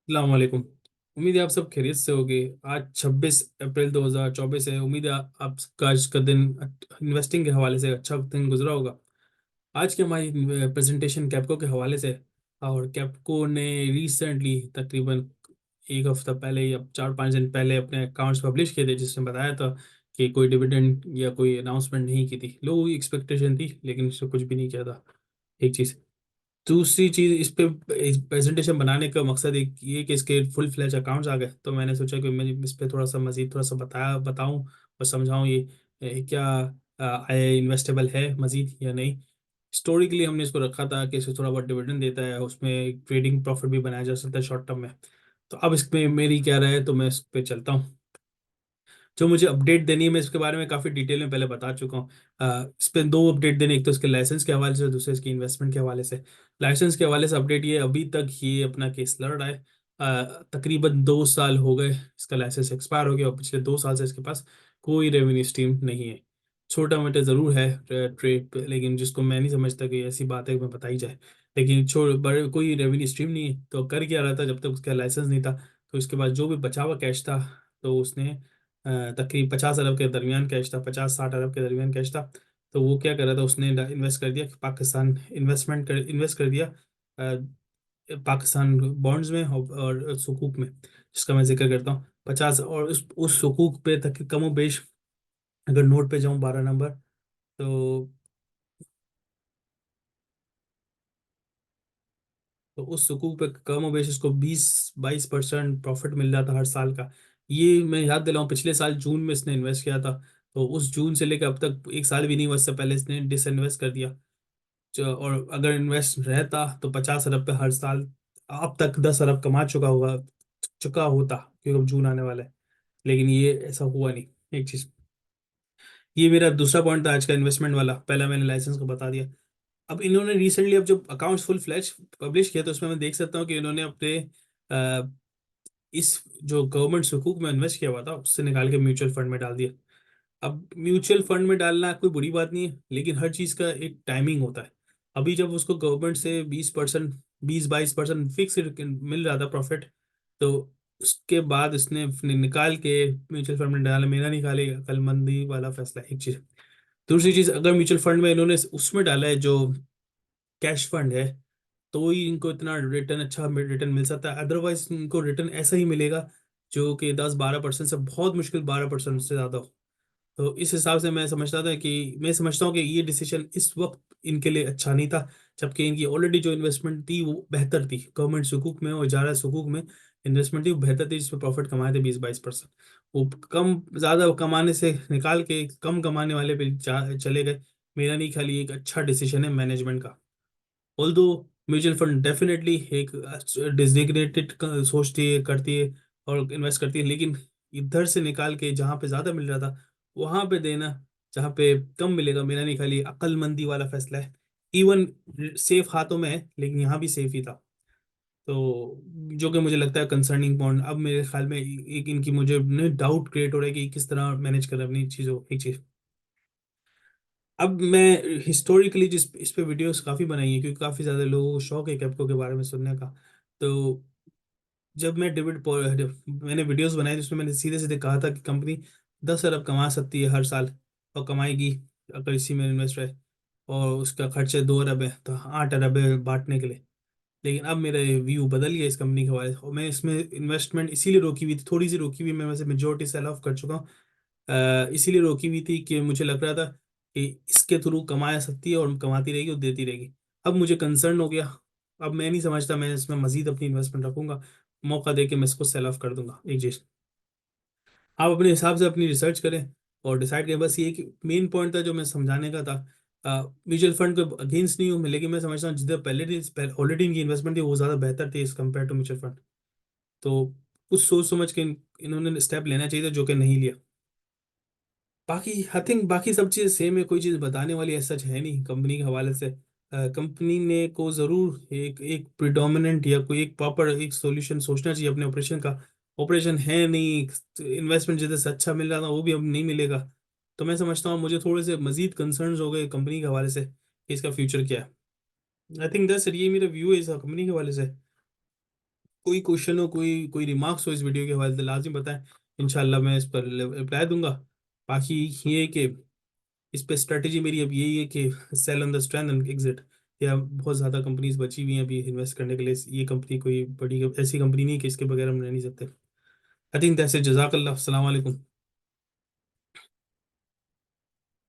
अस्सलाम वालेकुम। उम्मीद है आप सब खैरियत से होगे। आज 26 अप्रैल 2024 है। उम्मीद है आपका आज का दिन इन्वेस्टिंग के हवाले से अच्छा दिन गुजरा होगा। आज की हमारी प्रेजेंटेशन कैप्को के हवाले से है। और कैप्को ने रिसेंटली तकरीबन एक हफ्ता पहले या 4-5 दिन पहले अपने अकाउंट्स पब्लिश किए थे, जिसमें बताया था कि कोई डिविडेंड या कोई अनाउंसमेंट नहीं की थी। लोगों की एक्सपेक्टेशन थी, लेकिन उसने कुछ भी नहीं किया था। एक चीज़। दूसरी चीज, इस पे इस प्रेजेंटेशन बनाने का मकसद एक ये कि इसके फुल फ्लैज अकाउंट्स आ गए, तो मैंने सोचा कि मैं इस पे थोड़ा सा मजीद थोड़ा सा बताऊं और समझाऊं ये क्या आय इन्वेस्टेबल है मजीद या नहीं। हिस्टोरिकली हमने इसको रखा था कि इसको थोड़ा बहुत डिविडेंड देता है, उसमें ट्रेडिंग प्रॉफिट भी बनाया जा सकता है शॉर्ट टर्म में। तो अब इसमें मेरी क्या राय है, तो मैं इस पे चलता हूँ। जो मुझे अपडेट देनी है, मैं इसके बारे में काफ़ी डिटेल में पहले बता चुका हूँ। इस पे दो अपडेट देने, एक तो इसके लाइसेंस के हवाले से, दूसरे इसकी इन्वेस्टमेंट के हवाले से। लाइसेंस के हवाले से अपडेट ये, अभी तक ये अपना केस लड़ रहा है। तकरीबन 2 साल हो गए इसका लाइसेंस एक्सपायर हो गया, और पिछले 2 साल से इसके पास कोई रेवेन्यू स्ट्रीम नहीं है। छोटा मोटा ज़रूर है ट्रेड पे, लेकिन जिसको मैं नहीं समझता कि ऐसी बात है कि मैं बताई जाए। लेकिन छोड़ बड़े कोई रेवेन्यू स्ट्रीम नहीं है, तो कर क्या रहा था जब तक उसका लाइसेंस नहीं था। तो इसके बाद जो भी बचा हुआ कैश था, तो उसने तकरीब 50 अरब के दरमियान कैश था, 50-60 अरब के दरमियान कैश था। तो वो क्या कर रहा था, उसने इन्वेस्ट कर दिया पाकिस्तान, इन्वेस्ट कर दिया पाकिस्तान बॉन्ड्स में और सुकूक में, जिसका मैं जिक्र करता हूँ 50। और उस सुकूक पे तक कमो बेश, अगर नोट पे जाऊँ 12 नंबर, तो उस सुकूक पे कम और बेश इसको 20-22% प्रॉफिट मिल जाता हर साल का। ये मैं याद दिलाऊं, पिछले साल जून में इसने इन्वेस्ट किया था। तो उस जून से लेकर अब तक एक साल भी नहीं हुआ, इससे पहले इसने डिसइन्वेस्ट कर दिया। और अगर इन्वेस्ट रहता तो 50 अरब पे हर साल अब तक 10 अरब कमा चुका होता, क्योंकि अब जून आने वाला है। लेकिन ये ऐसा हुआ नहीं। एक चीज, ये मेरा दूसरा पॉइंट था आज का इन्वेस्टमेंट वाला। पहला मैंने लाइसेंस को बता दिया। अब इन्होंने रिसेंटली अब जब अकाउंट्स फुल फ्लैश पब्लिश किया, तो उसमें मैं देख सकता हूँ कि इन्होंने अपने अ, इस जो गवर्नमेंट सुकूक में इन्वेस्ट किया हुआ था, उससे निकाल के म्यूचुअल फंड में डाल दिया। अब म्यूचुअल फंड में डालना कोई बुरी बात नहीं है, लेकिन हर चीज़ का एक टाइमिंग होता है। अभी जब उसको गवर्नमेंट से 20%, 20-22% फिक्स मिल रहा था प्रॉफिट, तो उसके बाद उसने निकाल के म्यूचुअल फंड में डाला। मेरा निकालेगा, अक्लमंदी वाला फैसला है, एक चीज़। दूसरी चीज़, अगर म्यूचुअल फंड में इन्होंने उसमें डाला है जो कैश फंड है, तो ही इनको इतना रिटर्न, अच्छा रिटर्न मिल सकता है। अदरवाइज इनको रिटर्न ऐसा ही मिलेगा जो कि 10-12% से बहुत मुश्किल 12% से ज़्यादा हो। तो इस हिसाब से मैं समझता हूँ कि ये डिसीजन इस वक्त इनके लिए अच्छा नहीं था, जबकि इनकी ऑलरेडी जो इन्वेस्टमेंट थी वो बेहतर थी। गवर्नमेंट सुकूक में और इजारा सुकूक में इन्वेस्टमेंट थी वो बेहतर थी, जिसमें प्रॉफिट कमाए थे 20-22%। वो कम ज़्यादा कमाने से निकाल के कम कमाने वाले पे चले गए। मेरा नहीं, खाली एक अच्छा डिसीजन है मैनेजमेंट का। ऑल्दो म्यूचुअल फंड डेफिनेटली एक डिजिग्नेटेड सोचती है, करती है और इन्वेस्ट करती है, लेकिन इधर से निकाल के जहाँ पे ज़्यादा मिल रहा था वहाँ पे देना, जहाँ पे कम मिलेगा, मेरा नहीं, खाली अक्लमंदी वाला फैसला है। इवन सेफ हाथों में है, लेकिन यहाँ भी सेफ ही था। तो जो कि मुझे लगता है कंसर्निंग पॉइंट। अब मेरे ख्याल में एक इनकी मुझे डाउट क्रिएट हो रहा है कि किस तरह मैनेज कर अपनी चीज़ों, एक चीज़। अब मैं हिस्टोरिकली जिस इस पे वीडियोस काफ़ी बनाई है, क्योंकि काफ़ी ज़्यादा लोगों को शौक है कैप्को के बारे में सुनने का। तो जब मैंने वीडियोस बनाई, तो उसमें मैंने सीधे सीधे कहा था कि कंपनी 10 अरब कमा सकती है हर साल, और कमाएगी अगर इसी में इन्वेस्ट रहे। और उसका खर्चा 2 अरब है, तो 8 अरब है बांटने के लिए। लेकिन अब मेरा व्यू बदल गया इस कंपनी के बारे में, और मैं इसमें इन्वेस्टमेंट इसीलिए रोकी हुई थी, थोड़ी सी रोकी हुई। मैं वैसे मेजोरिटी सेल ऑफ कर चुका हूँ। इसीलिए रोकी हुई थी कि मुझे लग रहा था कि इसके थ्रू कमा सकती है और कमाती रहेगी और देती रहेगी। अब मुझे कंसर्न हो गया। अब मैं नहीं समझता मैं इसमें मजीद अपनी इन्वेस्टमेंट रखूंगा। मौका दे के मैं इसको सेल ऑफ कर दूंगा, एक चीज। आप अपने हिसाब से अपनी रिसर्च करें और डिसाइड करें। बस ये एक मेन पॉइंट था जो मैं समझाने का था। म्यूचुअल फंड के अगेंस्ट नहीं हूँ मैं, लेकिन मैं समझता हूँ जितने पहले ऑलरेडी इनकी इन्वेस्टमेंट थी वो ज़्यादा बेहतर थी as compare to mutual fund. तो कुछ सोच समझ के इन्होंने स्टेप लेना चाहिए था, जो कि नहीं लिया। बाकी आई थिंक बाकी सब चीज़ सेम है, कोई चीज़ बताने वाली ऐसा सच है नहीं कंपनी के हवाले से। कंपनी ने को ज़रूर एक एक प्रिडोमिनेंट या कोई एक प्रॉपर एक सॉल्यूशन सोचना चाहिए अपने ऑपरेशन का। ऑपरेशन है नहीं, इन्वेस्टमेंट जितने से अच्छा मिल रहा था वो भी अब नहीं मिलेगा। तो मैं समझता हूँ मुझे थोड़े से मजीद कंसर्न्स हो गए कंपनी के हवाले से कि इसका फ्यूचर क्या है। आई थिंक दस ये मेरा व्यू है इस कंपनी के हवाले से। कोई क्वेश्चन हो, कोई कोई रिमार्क्स हो इस वीडियो के हवाले से लाजमी बताएं। इंशाल्लाह मैं इस पर रिप्लाई दूंगा। बाकी ये कि इस पे स्ट्रेटेजी मेरी अब यही है कि sell on the strength and exit. या बहुत ज़्यादा कंपनीज बची हुई हैं अभी इन्वेस्ट करने के लिए, ये कंपनी कोई बड़ी ऐसी कंपनी नहीं कि इसके बगैर हम रह नहीं सकते। I think that's it. जज़ाकल्लाह, अस्सलाम वालेकुम।